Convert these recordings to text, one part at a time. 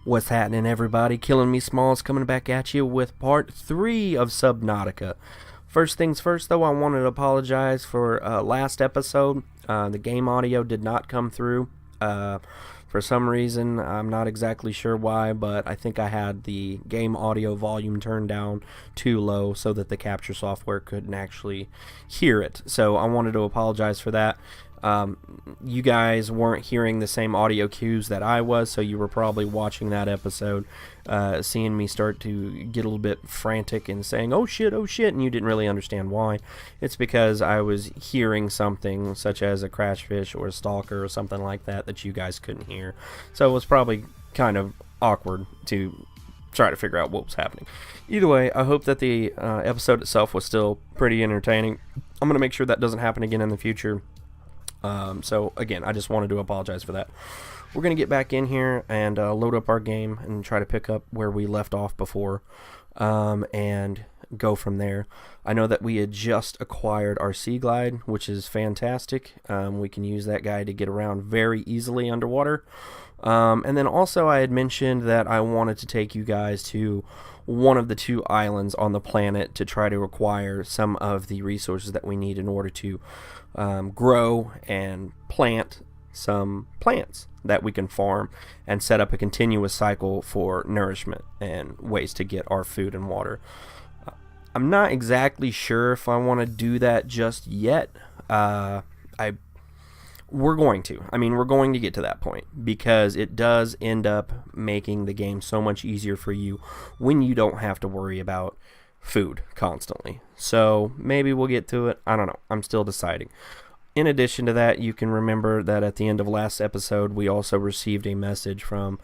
What's happening, everybody? Killing Me Smalls coming back at you with part 3 of Subnautica. First things first, though, I wanted to apologize for last episode. The game audio did not come through. For some reason, I'm not exactly sure why, but I think I had the game audio volume turned down too low so that the capture software couldn't actually hear it. So I wanted to apologize for that. You guys weren't hearing the same audio cues that I was, so you were probably watching that episode, seeing me start to get a little bit frantic and saying, oh shit, and you didn't really understand why. It's because I was hearing something such as a crash fish or a stalker or something like that that you guys couldn't hear. So it was probably kind of awkward to try to figure out what was happening. Either way, I hope that the episode itself was still pretty entertaining. I'm going to make sure that doesn't happen again in the future. So again, I just wanted to apologize for that. We're going to get back in here and load up our game and try to pick up where we left off before, and go from there. I know that we had just acquired our Sea Glide, which is fantastic. We can use that guy to get around very easily underwater. And then also I had mentioned that I wanted to take you guys to one of the 2 islands on the planet to try to acquire some of the resources that we need in order to grow and plant some plants that we can farm and set up a continuous cycle for nourishment and ways to get our food and water. I'm not exactly sure if I want to do that just yet. We're going to. We're going to get to that point because it does end up making the game so much easier for you when you don't have to worry about food constantly. So maybe we'll get to it. I don't know. I'm still deciding. In addition to that, you can remember that at the end of last episode, we also received a message from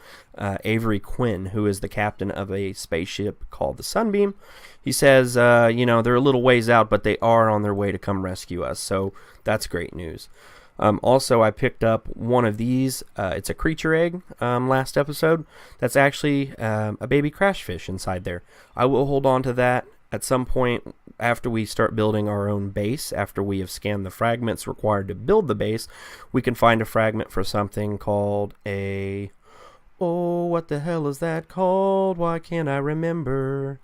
Avery Quinn, who is the captain of a spaceship called the Sunbeam. He says, they're a little ways out, but they are on their way to come rescue us. So that's great news. Also, I picked up one of these. It's a creature egg last episode. That's actually a baby crash fish inside there. I will hold on to that at some point after we start building our own base. After we have scanned the fragments required to build the base, we can find a fragment for something called a... Oh, what the hell is that called? Why can't I remember?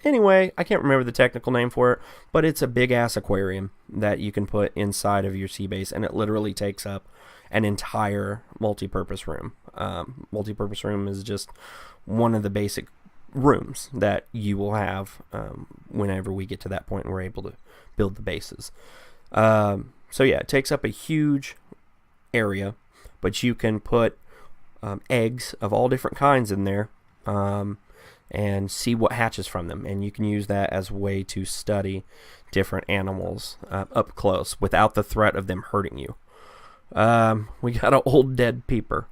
Anyway, I can't remember the technical name for it, but it's a big-ass aquarium that you can put inside of your sea base, and it literally takes up an entire multi-purpose room. Multi-purpose room is just one of the basic rooms that you will have whenever we get to that point and we're able to build the bases. So yeah, it takes up a huge area, but you can put eggs of all different kinds in there, and see what hatches from them, and you can use that as a way to study different animals up close without the threat of them hurting you. We got an old dead peeper,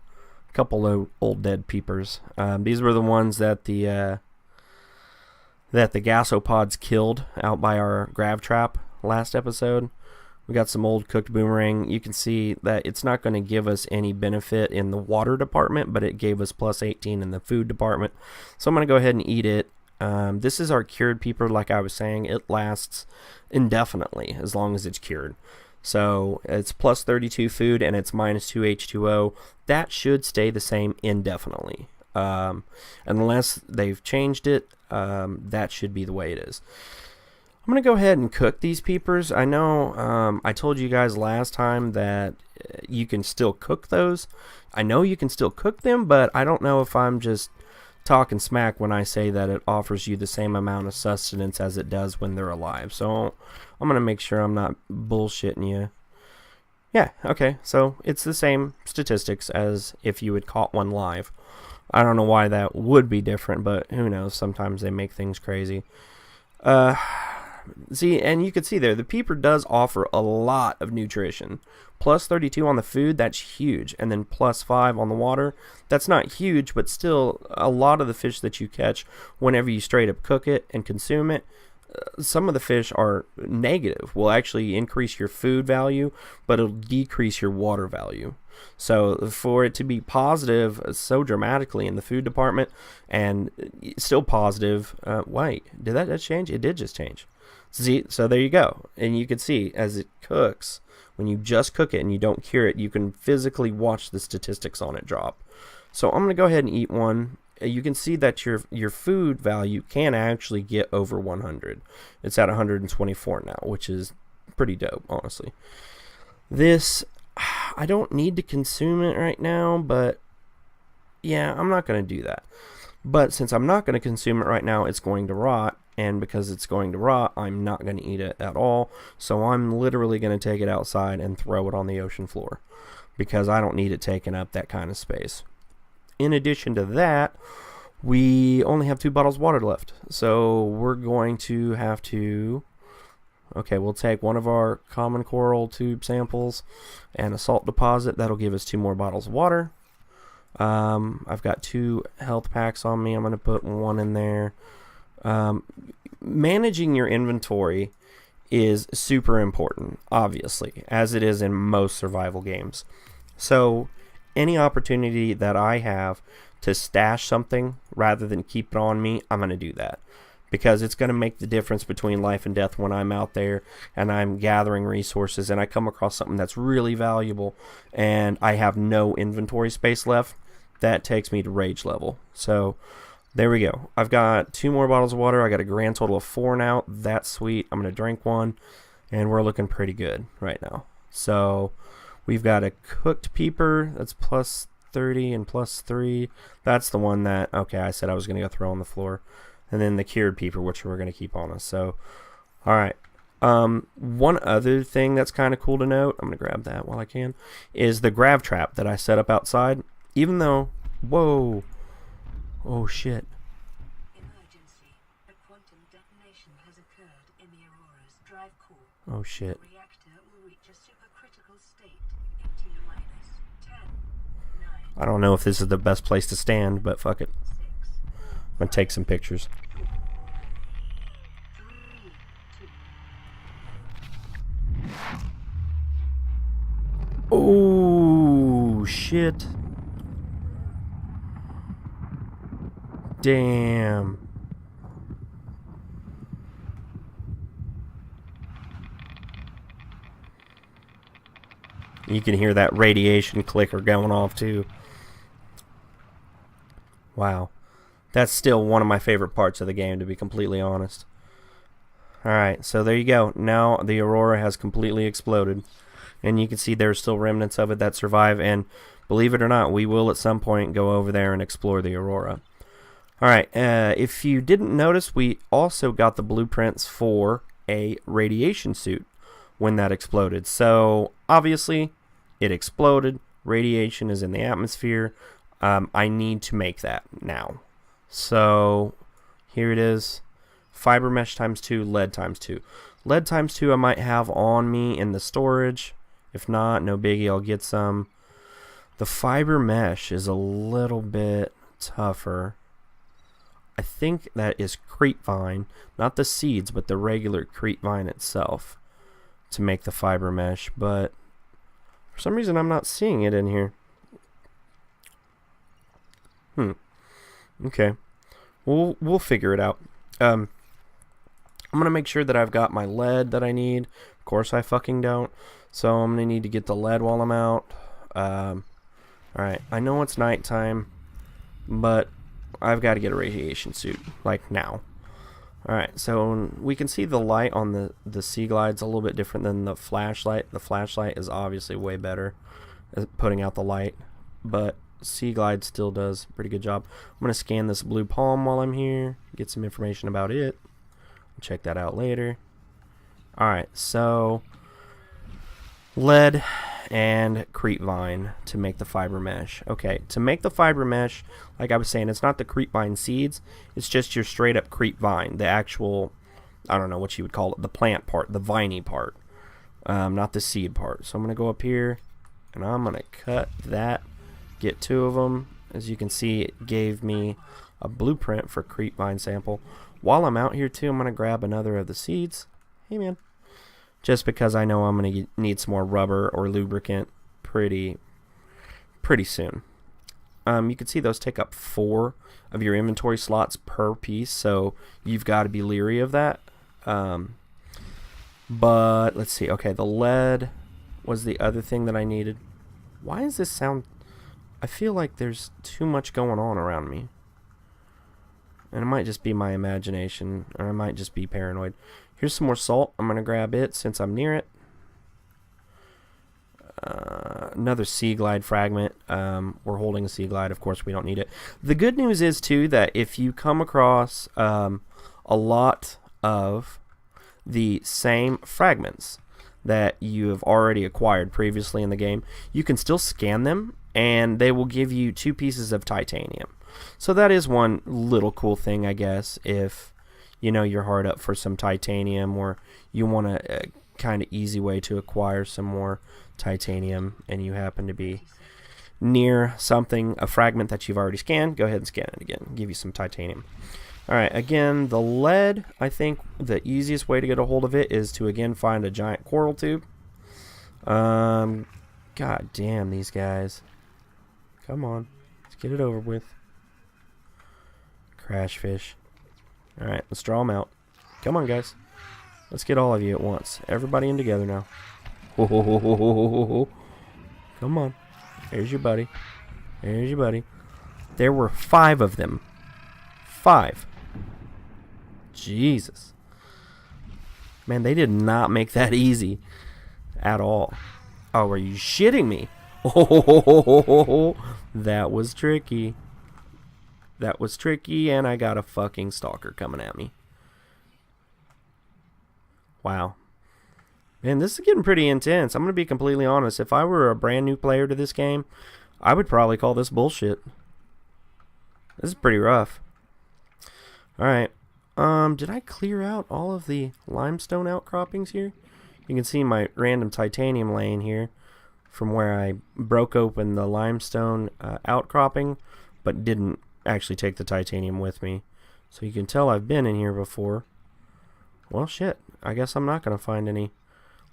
a couple of old dead peepers. These were the ones that the gasopods killed out by our grav trap last episode. We got some old cooked boomerang. You can see that it's not going to give us any benefit in the water department, but it gave us plus 18 in the food department. So I'm going to go ahead and eat it. This is our cured peeper, like I was saying. It lasts indefinitely as long as it's cured. So it's plus 32 food and it's minus 2 H2O. That should stay the same indefinitely. Unless they've changed it, that should be the way it is. I'm going to go ahead and cook these peepers. I know I told you guys last time that you can still cook those. I know you can still cook them, but I don't know if I'm just talking smack when I say that it offers you the same amount of sustenance as it does when they're alive. So I'm going to make sure I'm not bullshitting you. Yeah, okay, so it's the same statistics as if you had caught one live. I don't know why that would be different, but who knows, sometimes they make things crazy. See, and you can see there, the peeper does offer a lot of nutrition. Plus 32 on the food, that's huge. And then plus 5 on the water, that's not huge, but still a lot of the fish that you catch whenever you straight up cook it and consume it, some of the fish are negative. Will actually increase your food value, but it'll decrease your water value. So for it to be positive so dramatically in the food department and still positive, wait, did that change? It did just change. See, so there you go. And you can see as it cooks, when you just cook it and you don't cure it, you can physically watch the statistics on it drop. So I'm going to go ahead and eat one. You can see that your food value can actually get over 100. It's at 124 now, which is pretty dope, honestly. This, I don't need to consume it right now, but yeah, I'm not going to do that. But since I'm not going to consume it right now, it's going to rot, and because it's going to rot, I'm not going to eat it at all. So I'm literally going to take it outside and throw it on the ocean floor, because I don't need it taking up that kind of space. In addition to that, we only have 2 bottles of water left. So we're going to have to... Okay, we'll take one of our common coral tube samples and a salt deposit. That'll give us 2 more bottles of water. I've got 2 health packs on me. I'm going to put 1 in there. Managing your inventory is super important, obviously, as it is in most survival games. So any opportunity that I have to stash something rather than keep it on me, I'm going to do that, because it's going to make the difference between life and death when I'm out there and I'm gathering resources and I come across something that's really valuable and I have no inventory space left. That takes me to rage level. So there we go. I've got 2 more bottles of water. I got a grand total of 4 now. That's sweet. I'm going to drink one, and we're looking pretty good right now. So we've got a cooked peeper that's plus 30 and plus 3. That's the one that, okay, I said I was going to go throw on the floor. And then the cured peeper, which we're going to keep on us. So, all right. One other thing that's kind of cool to note, I'm going to grab that while I can, is the grav trap that I set up outside. Even though, whoa, oh shit. Emergency. A quantum detonation has occurred in the Aurora's drive core. Oh shit. The reactor will reach a supercritical state in T-minus 10, 9. I don't know if this is the best place to stand, but fuck it. 6, I'm gonna take some pictures. 4, 3, 2. Oh shit. Damn. You can hear that radiation clicker going off too. Wow. That's still one of my favorite parts of the game, to be completely honest. Alright, so there you go. Now the Aurora has completely exploded. And you can see there's still remnants of it that survive. And believe it or not, we will at some point go over there and explore the Aurora. Alright, if you didn't notice, we also got the blueprints for a radiation suit when that exploded. So, obviously, it exploded. Radiation is in the atmosphere. I need to make that now. So, here it is. Fiber mesh times 2, lead times 2. Lead times 2 I might have on me in the storage. If not, no biggie, I'll get some. The fiber mesh is a little bit tougher. I think that is creepvine, not the seeds, but the regular creepvine itself, to make the fiber mesh. But for some reason, I'm not seeing it in here. Okay. We'll figure it out. I'm gonna make sure that I've got my lead that I need. Of course, I fucking don't. So I'm gonna need to get the lead while I'm out. Alright, I know it's nighttime, but I've got to get a radiation suit, like now. Alright, so we can see the light on the Sea Glide's a little bit different than the flashlight. The flashlight is obviously way better at putting out the light, but Sea Glide still does a pretty good job. I'm going to scan this blue palm while I'm here, get some information about it. I'll check that out later. Alright, so lead and creepvine to make the fiber mesh. Okay, to make the fiber mesh, like I was saying, it's not the creepvine seeds, it's just your straight up creepvine, the actual, I don't know what you would call it, the plant part, the viney part, not the seed part. So I'm going to go up here and I'm going to cut that, get 2 of them. As you can see, it gave me a blueprint for creepvine sample. While I'm out here too, I'm going to grab another of the seeds. Hey man. Just because I know I'm going to need some more rubber or lubricant pretty soon. You can see those take up 4 of your inventory slots per piece, so you've got to be leery of that. But let's see. Okay, the lead was the other thing that I needed. Why does this sound... I feel like there's too much going on around me. And it might just be my imagination, or I might just be paranoid. Here's some more salt. I'm going to grab it since I'm near it. Another sea glide fragment. We're holding a sea glide. Of course, we don't need it. The good news is, too, that if you come across a lot of the same fragments that you have already acquired previously in the game, you can still scan them, and they will give you 2 pieces of titanium. So that is one little cool thing, I guess, if you know you're hard up for some titanium, or you want a kind of easy way to acquire some more titanium, and you happen to be near something, a fragment that you've already scanned, go ahead and scan it again, give you some titanium. Alright, again, the lead, I think the easiest way to get a hold of it is to, again, find a giant coral tube. God damn these guys. Come on, let's get it over with. Crash fish. Alright, let's draw them out. Come on, guys. Let's get all of you at once. Everybody in together now. Ho, ho, ho, ho, ho, ho, ho. Come on. There's your buddy. There's your buddy. There were 5 of them. 5. Jesus. Man, they did not make that easy at all. Oh, are you shitting me? Oh, that was tricky. That was tricky, and I got a fucking stalker coming at me. Wow. Man, this is getting pretty intense. I'm going to be completely honest. If I were a brand new player to this game, I would probably call this bullshit. This is pretty rough. Alright. Did I clear out all of the limestone outcroppings here? You can see my random titanium laying here from where I broke open the limestone outcropping, but didn't actually take the titanium with me. So you can tell I've been in here before. Well, shit. I guess I'm not going to find any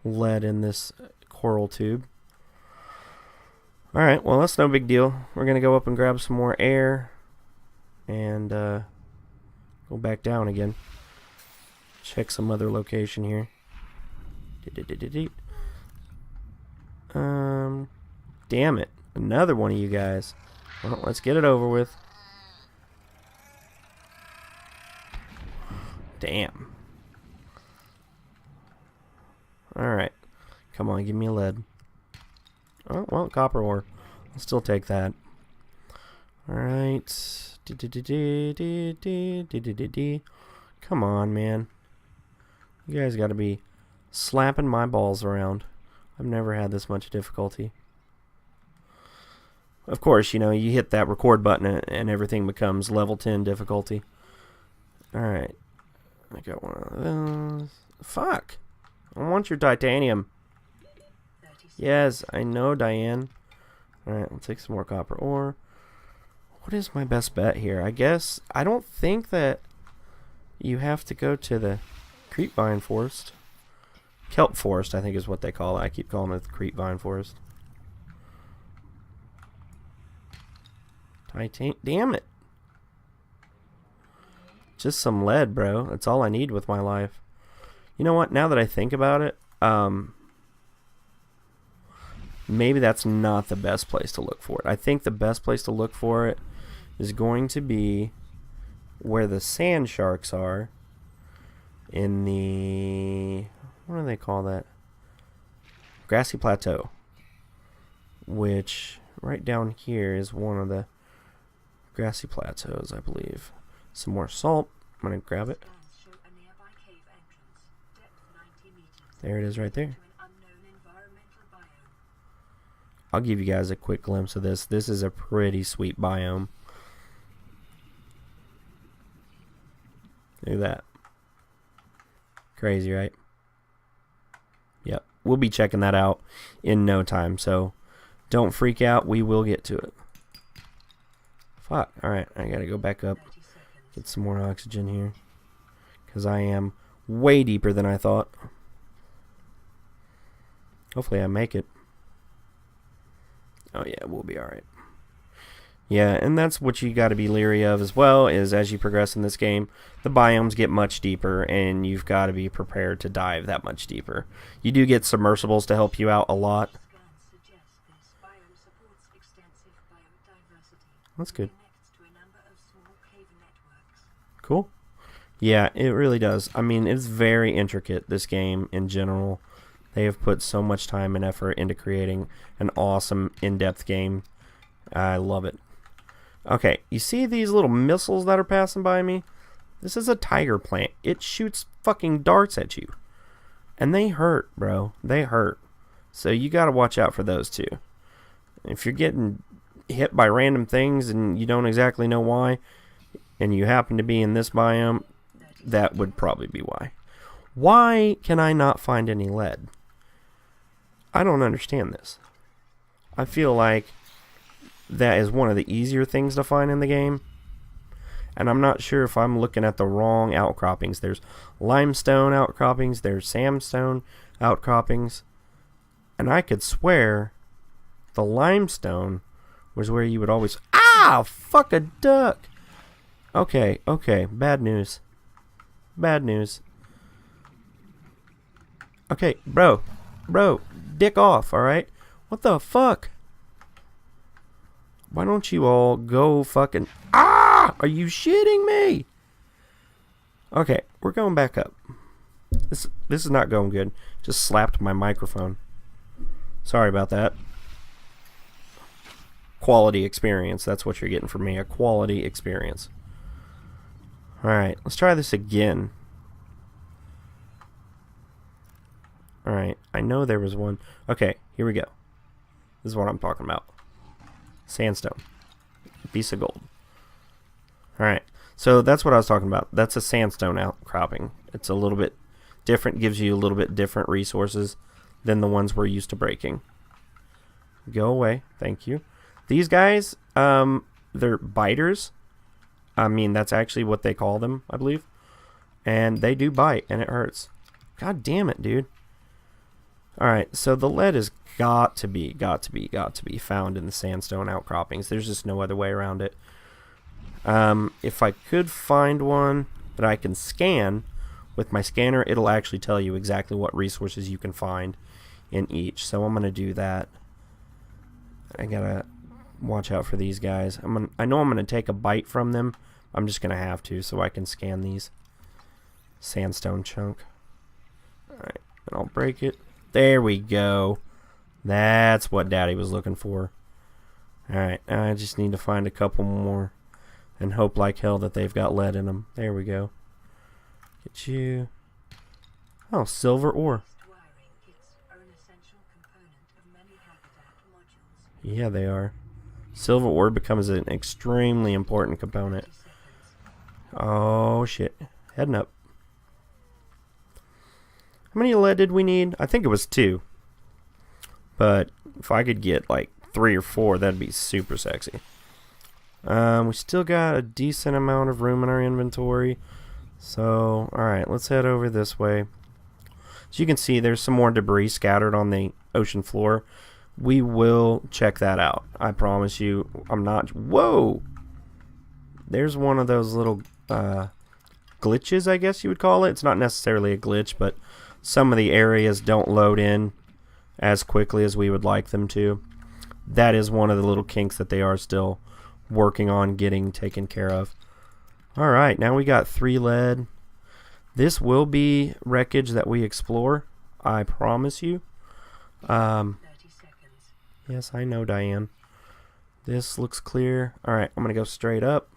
lead in this coral tube. Alright, well, that's no big deal. We're going to go up and grab some more air and go back down again. Check some other location here. Damn it. Another one of you guys. Well, let's get it over with. Damn. Alright. Come on, give me a lead. Oh, well, copper ore. I'll still take that. Alright. Come on, man. You guys gotta be slapping my balls around. I've never had this much difficulty. Of course, you know, you hit that record button and everything becomes level 10 difficulty. Alright. I got one of those. Fuck! I want your titanium. Yes, I know, Diane. Alright, let's take some more copper ore. What is my best bet here? I guess, I don't think that you have to go to the creepvine forest. Kelp forest, I think is what they call it. I keep calling it the creepvine forest. Damn it. Just some lead, bro. That's all I need with my life. You know what? Now that I think about it, maybe that's not the best place to look for it. I think the best place to look for it is going to be where the sand sharks are in the... what do they call that? Grassy Plateau. Which, right down here is one of the grassy plateaus, I believe. Some more salt. I'm going to grab it. There it is right there. I'll give you guys a quick glimpse of this. This is a pretty sweet biome. Look at that. Crazy, right? Yep. We'll be checking that out in no time, so don't freak out. We will get to it. Fuck. Alright, I gotta go back up. Get some more oxygen here. Because I am way deeper than I thought. Hopefully I make it. Oh yeah, we'll be alright. Yeah, and that's what you got to be leery of as well, is as you progress in this game, the biomes get much deeper, and you've got to be prepared to dive that much deeper. You do get submersibles to help you out a lot. Scans suggest this biome supports extensive biodiversity. That's good. Connects to a number of small cave networks. Cool. Yeah, it really does. I mean, it's very intricate, this game in general. They have put so much time and effort into creating an awesome, in-depth game. I love it. Okay, you see these little missiles that are passing by me? This is a tiger plant. It shoots fucking darts at you. And they hurt, bro. They hurt. So you gotta watch out for those too. If you're getting hit by random things and you don't exactly know why, and you happen to be in this biome, that would probably be why. Why can I not find any lead? I don't understand this. I feel like that is one of the easier things to find in the game. And I'm not sure if I'm looking at the wrong outcroppings. There's limestone outcroppings, there's sandstone outcroppings. And I could swear the limestone was where you would always... Ah! Fuck a duck! Okay, bad news. Bad news. Okay, bro, dick off, alright? What the fuck? Why don't you all go fucking... Ah! Are you shitting me? Okay, we're going back up. This is not going good. Just slapped my microphone. Sorry about that. Quality experience. That's what you're getting from me. A quality experience. Alright, let's try this again. Alright, I know there was one. Okay, here we go. This is what I'm talking about. Sandstone. Piece of gold. Alright, so that's what I was talking about. That's a sandstone outcropping. It's a little bit different, gives you a little bit different resources than the ones we're used to breaking. Go away, thank you. These guys, they're biters. I mean, that's actually what they call them, I believe. And they do bite, and it hurts. God damn it, dude. Alright, so the lead has got to be found in the sandstone outcroppings. There's just no other way around it. If I could find one that I can scan with my scanner, it'll actually tell you exactly what resources you can find in each. So I'm going to do that. I gotta watch out for these guys. I know I'm going to take a bite from them. I'm just going to have to so I can scan these. Sandstone chunk. Alright, and I'll break it. There we go. That's what Daddy was looking for. Alright, I just need to find a couple more and hope like hell that they've got lead in them. There we go. Get you. Oh, silver ore. Yeah, they are. Silver ore becomes an extremely important component. Oh, shit. Heading up. How many lead did we need? I think it was 2. But if I could get like 3 or 4, that'd be super sexy. We still got a decent amount of room in our inventory. So, alright, let's head over this way. As you can see, there's some more debris scattered on the ocean floor. We will check that out. I promise you, I'm not... Whoa! There's one of those little glitches, I guess you would call it. It's not necessarily a glitch, but some of the areas don't load in as quickly as we would like them to. That is one of the little kinks that they are still working on getting taken care of. Alright, now we got 3 lead. This will be wreckage that we explore. I promise you. 30 seconds. Yes, I know, Diane. This looks clear. Alright, I'm going to go straight up.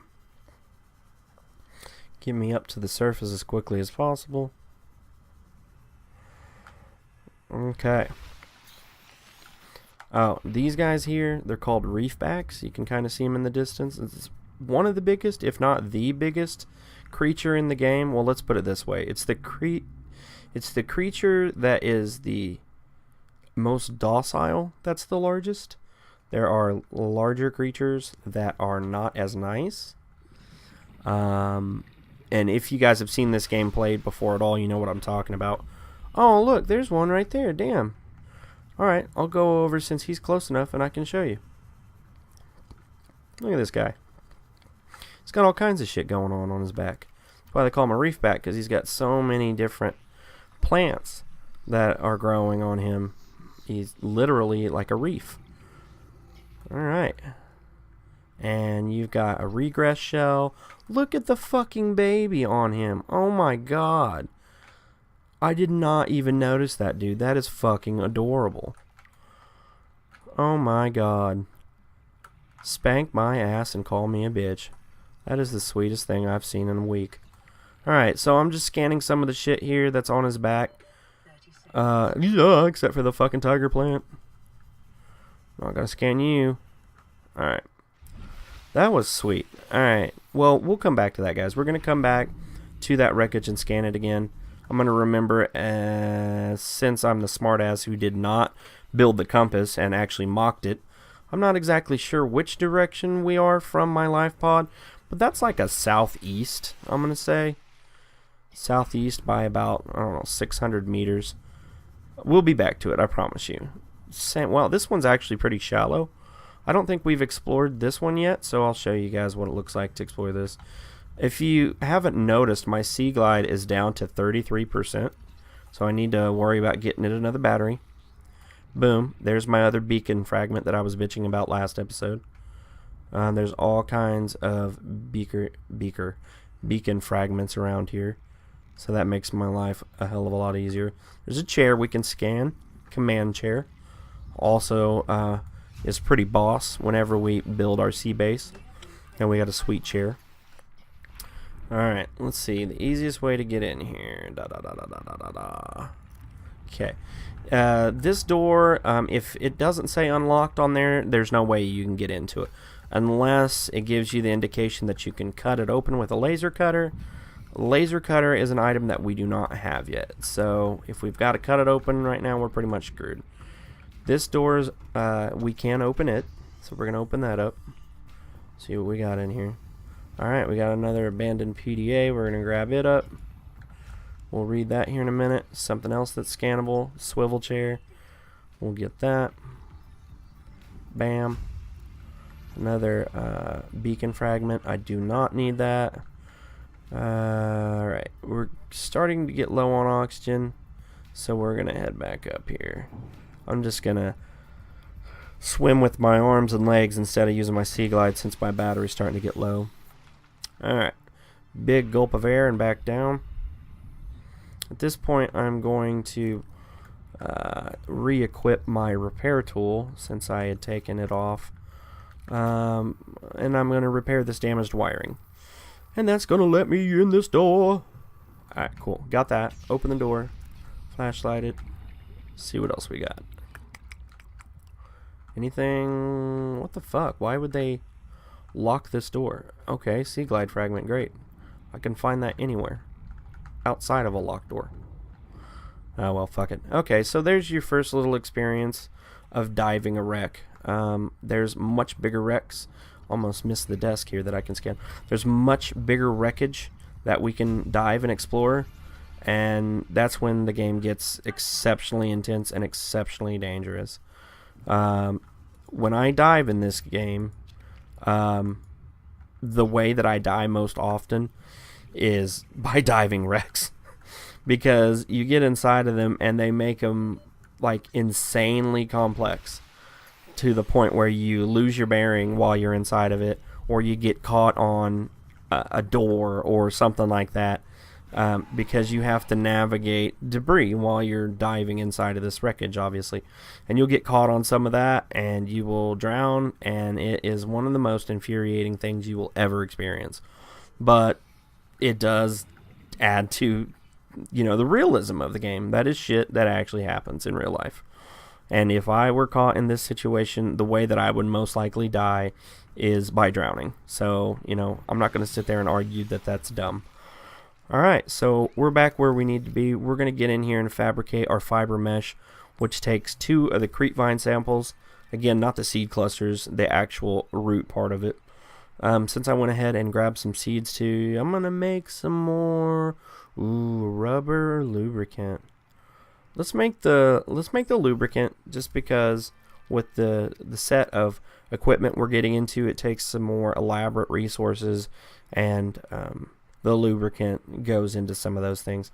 Get me up to the surface as quickly as possible. Okay. Oh, these guys here, they're called reefbacks. You can kind of see them in the distance. It's one of the biggest, if not the biggest, creature in the game. Well, let's put it this way. It's the creature that is the most docile that's the largest. There are larger creatures that are not as nice. And if you guys have seen this game played before at all, you know what I'm talking about. Oh, look, there's one right there. Damn. Alright, I'll go over since he's close enough and I can show you. Look at this guy. He's got all kinds of shit going on his back. That's why they call him a reef bat, because he's got so many different plants that are growing on him. He's literally like a reef. Alright. And you've got a regress shell. Look at the fucking baby on him. Oh my god. I did not even notice that, dude. That is fucking adorable. Oh my god. Spank my ass and call me a bitch. That is the sweetest thing I've seen in a week. Alright, so I'm just scanning some of the shit here that's on his back. Yeah, except for the fucking tiger plant. Not gonna scan you. Alright. That was sweet. Alright. Well, we'll come back to that, guys. We're gonna come back to that wreckage and scan it again. I'm gonna remember, since I'm the smartass who did not build the compass and actually mocked it. I'm not exactly sure which direction we are from my life pod, but that's like a southeast, I'm gonna say. Southeast by about, I don't know, 600 meters. We'll be back to it, I promise you. Well, this one's actually pretty shallow. I don't think we've explored this one yet, so I'll show you guys what it looks like to explore this. If you haven't noticed, my sea glide is down to 33%, so I need to worry about getting it another battery. Boom, there's my other beacon fragment that I was bitching about last episode. There's all kinds of beacon fragments around here, so that makes my life a hell of a lot easier. There's a chair we can scan, command chair. Also is pretty boss whenever we build our sea base, and we got a sweet chair. Alright, let's see, the easiest way to get in here. Okay. This door, if it doesn't say unlocked on there, there's no way you can get into it. Unless it gives you the indication that you can cut it open with a laser cutter. Laser cutter is an item that we do not have yet. So, if we've got to cut it open right now, we're pretty much screwed. This door's, we can open it. So we're going to open that up. See what we got in here. Alright, we got another abandoned PDA. We're going to grab it up. We'll read that here in a minute. Something else that's scannable. Swivel chair. We'll get that. Bam. Another beacon fragment. I do not need that. Alright. We're starting to get low on oxygen, so we're going to head back up here. I'm just going to swim with my arms and legs instead of using my sea glide since my battery's starting to get low. Alright. Big gulp of air and back down. At this point, I'm going to re-equip my repair tool since I had taken it off. And I'm going to repair this damaged wiring. And that's going to let me in this door. Alright, cool. Got that. Open the door. Flashlight it. See what else we got. Anything? What the fuck? Why would they lock this door? Okay, sea glide fragment. Great. I can find that anywhere outside of a locked door. Oh well, fuck it. Okay, so there's your first little experience of diving a wreck. There's much bigger wrecks. Almost missed the desk here that I can scan. There's much bigger wreckage that we can dive and explore, and that's when the game gets exceptionally intense and exceptionally dangerous. When I dive in this game, the way that I die most often is by diving wrecks, because you get inside of them and they make them like insanely complex to the point where you lose your bearing while you're inside of it, or you get caught on a door or something like that, because you have to navigate debris while you're diving inside of this wreckage, obviously, and you'll get caught on some of that and you will drown, and it is one of the most infuriating things you will ever experience. But it does add to, you know, the realism of the game. That is shit that actually happens in real life. And if I were caught in this situation, the way that I would most likely die is by drowning. So, you know, I'm not going to sit there and argue that that's dumb. Alright, so we're back where we need to be. We're going to get in here and fabricate our fiber mesh, which takes 2 of the creep vine samples. Again, not the seed clusters, the actual root part of it. Since I went ahead and grabbed some seeds too, I'm going to make some more rubber lubricant. Let's make the lubricant just because with the set of equipment we're getting into, it takes some more elaborate resources, and the lubricant goes into some of those things.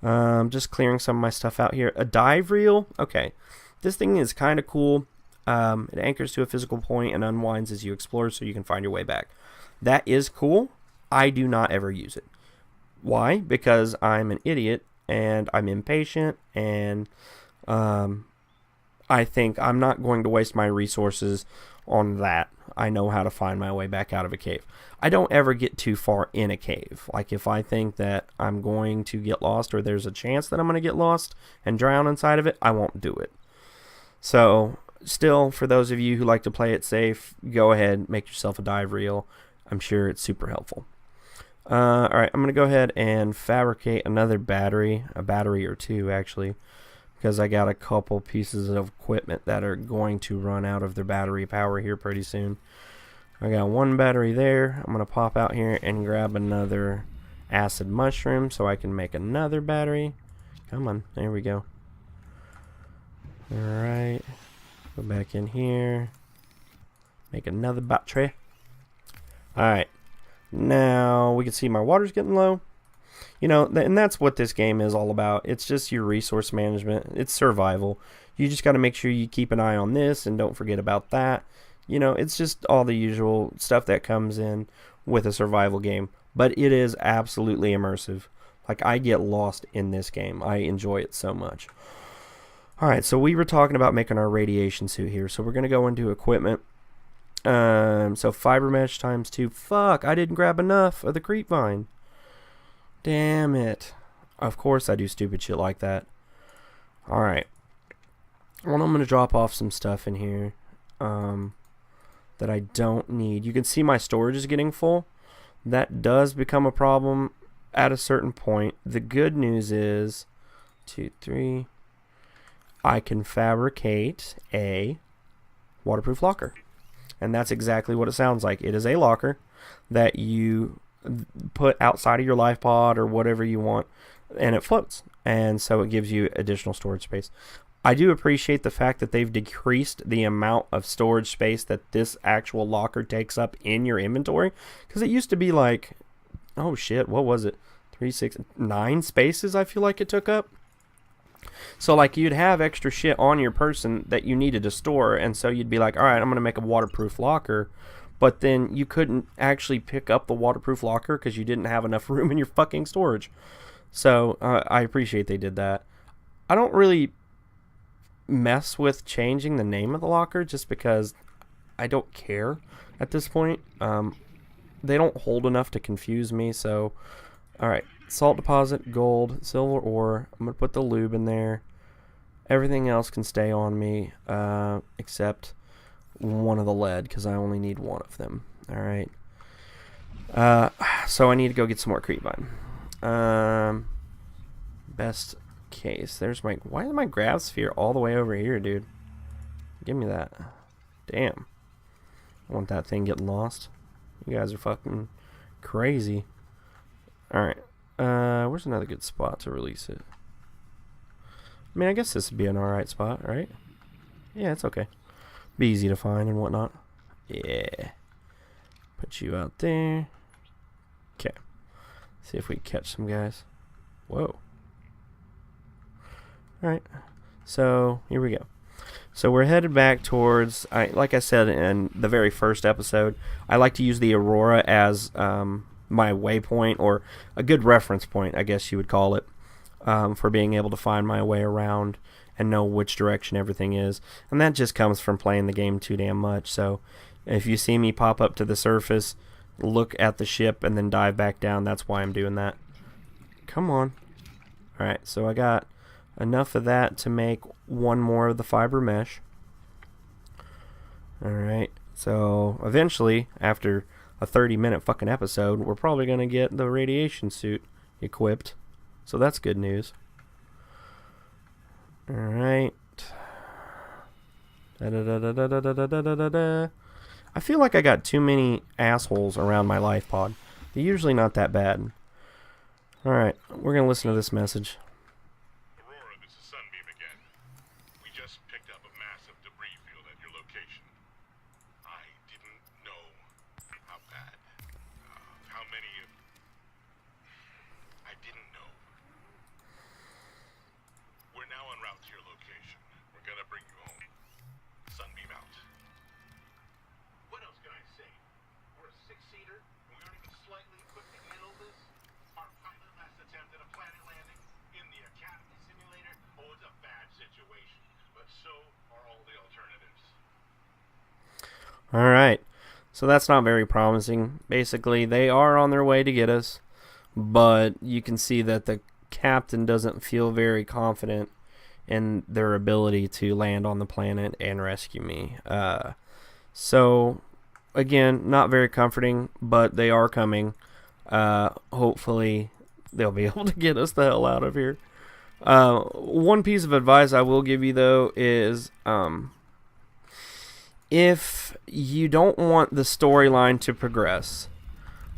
Just clearing some of my stuff out here. A dive reel. Okay, this thing is kind of cool. It anchors to a physical point and unwinds as you explore, so you can find your way back. That is cool. I do not ever use it. Why? Because I'm an idiot and I'm impatient, and I think I'm not going to waste my resources on that. I know how to find my way back out of a cave. I don't ever get too far in a cave. Like, if I think that I'm going to get lost, or there's a chance that I'm going to get lost and drown inside of it, I won't do it. So, still, for those of you who like to play it safe, go ahead, make yourself a dive reel. I'm sure it's super helpful. Alright, I'm going to go ahead and fabricate another battery, a battery or two actually, because I got a couple pieces of equipment that are going to run out of their battery power here pretty soon. I got one battery there. I'm going to pop out here and grab another acid mushroom so I can make another battery. Come on, there we go. Alright, go back in here, make another battery. Alright. Now, we can see my water's getting low. You know, and that's what this game is all about. It's just your resource management. It's survival. You just got to make sure you keep an eye on this and don't forget about that. You know, it's just all the usual stuff that comes in with a survival game. But it is absolutely immersive. Like, I get lost in this game. I enjoy it so much. Alright, so we were talking about making our radiation suit here. So we're going to go into equipment. So fiber mesh times 2. Fuck, I didn't grab enough of the creep vine. Damn it. Of course I do stupid shit like that. Alright. Well, I'm going to drop off some stuff in here that I don't need. You can see my storage is getting full. That does become a problem at a certain point. The good news is 2, 3. I can fabricate a waterproof locker. And that's exactly what it sounds like. It is a locker that you put outside of your life pod or whatever you want, and it floats. And so it gives you additional storage space. I do appreciate the fact that they've decreased the amount of storage space that this actual locker takes up in your inventory. Because it used to be like, oh shit, what was it? 3, 6, 9 spaces I feel like it took up. So, like, you'd have extra shit on your person that you needed to store, and so you'd be like, alright, I'm going to make a waterproof locker, but then you couldn't actually pick up the waterproof locker because you didn't have enough room in your fucking storage. So, I appreciate they did that. I don't really mess with changing the name of the locker just because I don't care at this point. They don't hold enough to confuse me, so, alright. Salt deposit, gold, silver ore. I'm going to put the lube in there. Everything else can stay on me except one of the lead because I only need one of them. Alright. So I need to go get some more creep vine. Best case. There's my... Why is my grav sphere all the way over here, dude? Give me that. Damn. I want that thing getting lost. You guys are fucking crazy. Alright. Where's another good spot to release it? I mean, I guess this would be an alright spot, right? Yeah, it's okay. Be easy to find and whatnot. Yeah. Put you out there. Okay. See if we catch some guys. Whoa. Alright. So, here we go. So we're headed back towards, like I said in the very first episode, I like to use the Aurora as my waypoint, or a good reference point, I guess you would call it, for being able to find my way around and know which direction everything is. And that just comes from playing the game too damn much. So if you see me pop up to the surface, look at the ship, and then dive back down, that's why I'm doing that. Come on. Alright, so I got enough of that to make one more of the fiber mesh. Alright, so eventually, after a 30-minute fucking episode, we're probably going to get the radiation suit equipped. So that's good news. Alright. I feel like I got too many assholes around my life pod. They're usually not that bad. Alright, we're going to listen to this message. Aurora, this is Sunbeam again. We just picked up a massive debris field many of... I didn't know. We're now en route to your location. We're gonna bring you home. Sunbeam out. What else can I say? We're a six-seater, and we aren't even slightly equipped to handle this. Our pilot last attempted a planet landing in the Academy simulator. Oh, it's a bad situation, but so are all the alternatives. Alright, so that's not very promising. Basically, they are on their way to get us, but you can see that the captain doesn't feel very confident in their ability to land on the planet and rescue me. So, again, not very comforting, but they are coming. Hopefully, they'll be able to get us the hell out of here. One piece of advice I will give you, though, is... if you don't want the storyline to progress,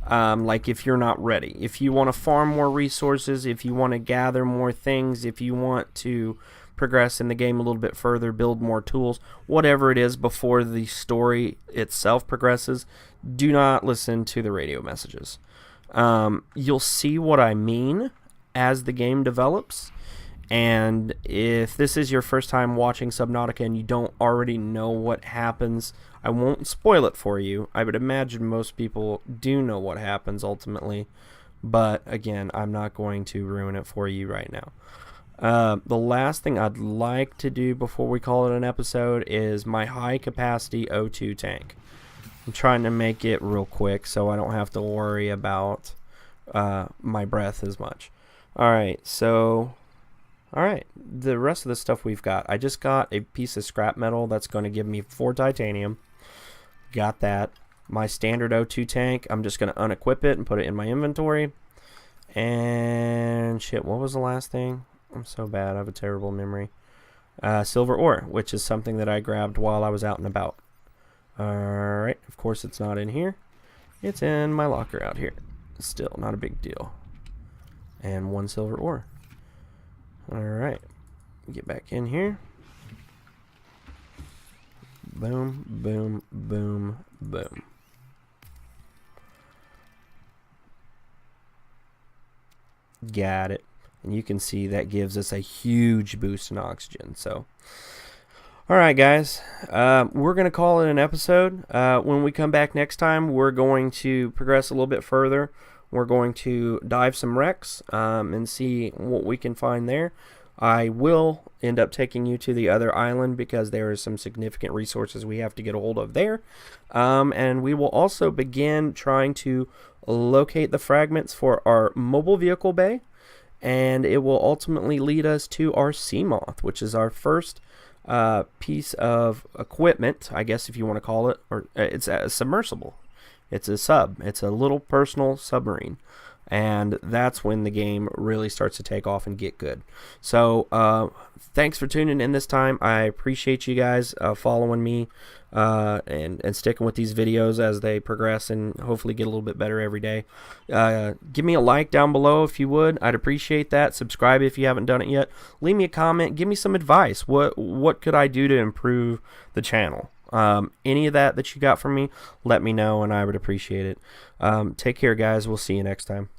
like if you're not ready, if you want to farm more resources, if you want to gather more things, if you want to progress in the game a little bit further, build more tools, whatever it is before the story itself progresses, do not listen to the radio messages. You'll see what I mean as the game develops. And if this is your first time watching Subnautica and you don't already know what happens, I won't spoil it for you. I would imagine most people do know what happens ultimately, but again, I'm not going to ruin it for you right now. The last thing I'd like to do before we call it an episode is my high capacity O2 tank. I'm trying to make it real quick so I don't have to worry about my breath as much. Alright, so... Alright, the rest of the stuff we've got. I just got a piece of scrap metal that's going to give me 4 titanium. Got that. My standard O2 tank, I'm just going to unequip it and put it in my inventory. And shit, what was the last thing? I'm so bad, I have a terrible memory. Silver ore, which is something that I grabbed while I was out and about. Alright, of course it's not in here. It's in my locker out here. Still, not a big deal. And 1 silver ore. Alright, get back in here. Boom, boom, boom, boom. Got it. And you can see that gives us a huge boost in oxygen. So, alright guys, we're going to call it an episode. When we come back next time, we're going to progress a little bit further. We're going to dive some wrecks and see what we can find there. I will end up taking you to the other island because there are some significant resources we have to get a hold of there. And we will also begin trying to locate the fragments for our mobile vehicle bay. And it will ultimately lead us to our Seamoth, which is our first piece of equipment, I guess if you want to call it. Or it's a submersible. It's a sub. It's a little personal submarine. And that's when the game really starts to take off and get good. So, thanks for tuning in this time. I appreciate you guys following me and sticking with these videos as they progress and hopefully get a little bit better every day. Give me a like down below if you would. I'd appreciate that. Subscribe if you haven't done it yet. Leave me a comment. Give me some advice. What could I do to improve the channel? Any of that you got from me, let me know and I would appreciate it. Take care, guys. We'll see you next time.